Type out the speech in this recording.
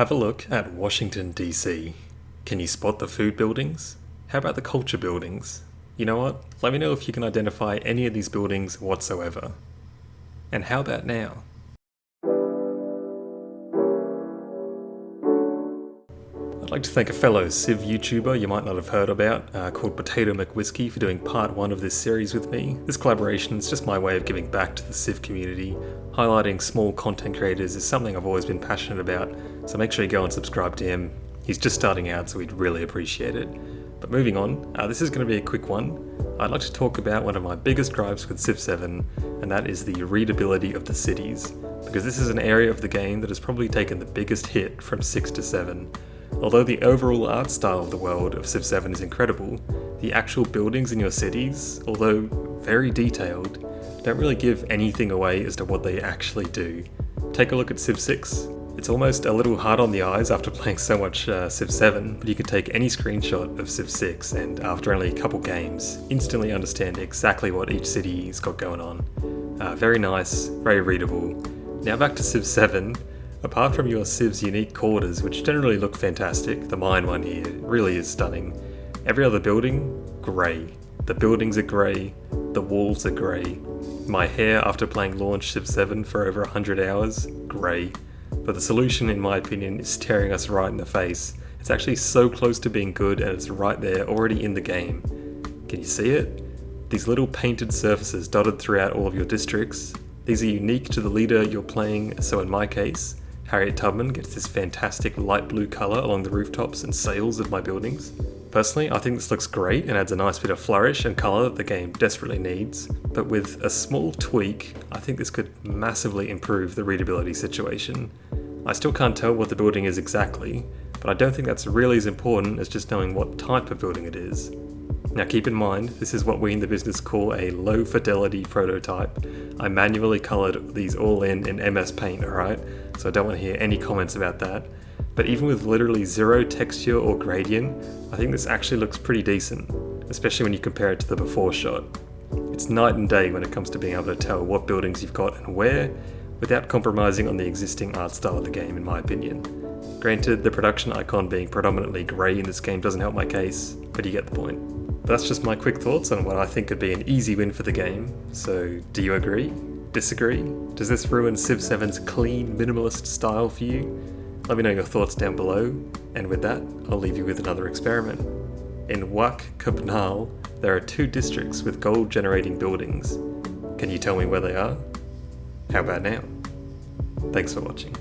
Have a look at Washington, D.C. Can you spot the food buildings? How about the culture buildings? You know what? Let me know if you can identify any of these buildings whatsoever. And how about now? I'd like to thank a fellow Civ YouTuber you might not have heard about, called Potato McWhiskey, for doing part 1 of this series with me. This collaboration is just my way of giving back to the Civ community. Highlighting small content creators is something I've always been passionate about, so make sure you go and subscribe to him. He's just starting out, so we'd really appreciate it. But moving on, this is going to be a quick one. I'd like to talk about one of my biggest gripes with Civ 7, and that is the readability of the cities, because this is an area of the game that has probably taken the biggest hit from 6 to 7. Although the overall art style of the world of Civ 7 is incredible, the actual buildings in your cities, although very detailed, don't really give anything away as to what they actually do. Take a look at Civ 6. It's almost a little hard on the eyes after playing so much Civ 7, but you can take any screenshot of Civ 6 and after only a couple games, instantly understand exactly what each city's got going on. Very nice, very readable. Now back to Civ 7. Apart from your Civ's unique quarters, which generally look fantastic, the mine one here really is stunning. Every other building, grey. The buildings are grey, the walls are grey. My hair after playing launch Civ 7 for over 100 hours, grey. But the solution, in my opinion, is staring us right in the face. It's actually so close to being good and it's right there, already in the game. Can you see it? These little painted surfaces dotted throughout all of your districts. These are unique to the leader you're playing, so in my case, Harriet Tubman gets this fantastic light blue colour along the rooftops and sails of my buildings. Personally, I think this looks great and adds a nice bit of flourish and colour that the game desperately needs, but with a small tweak, I think this could massively improve the readability situation. I still can't tell what the building is exactly, but I don't think that's really as important as just knowing what type of building it is. Now keep in mind, this is what we in the business call a low fidelity prototype. I manually coloured these all in MS Paint, alright? So I don't want to hear any comments about that. But even with literally zero texture or gradient, I think this actually looks pretty decent, especially when you compare it to the before shot. It's night and day when it comes to being able to tell what buildings you've got and where, without compromising on the existing art style of the game, in my opinion. Granted, the production icon being predominantly grey in this game doesn't help my case, but you get the point. But that's just my quick thoughts on what I think could be an easy win for the game. So, do you agree? Disagree? Does this ruin Civ 7's clean, minimalist style for you? Let me know your thoughts down below, and with that, I'll leave you with another experiment. In Wak Kabnal, there are 2 districts with gold-generating buildings. Can you tell me where they are? How about now? Thanks for watching.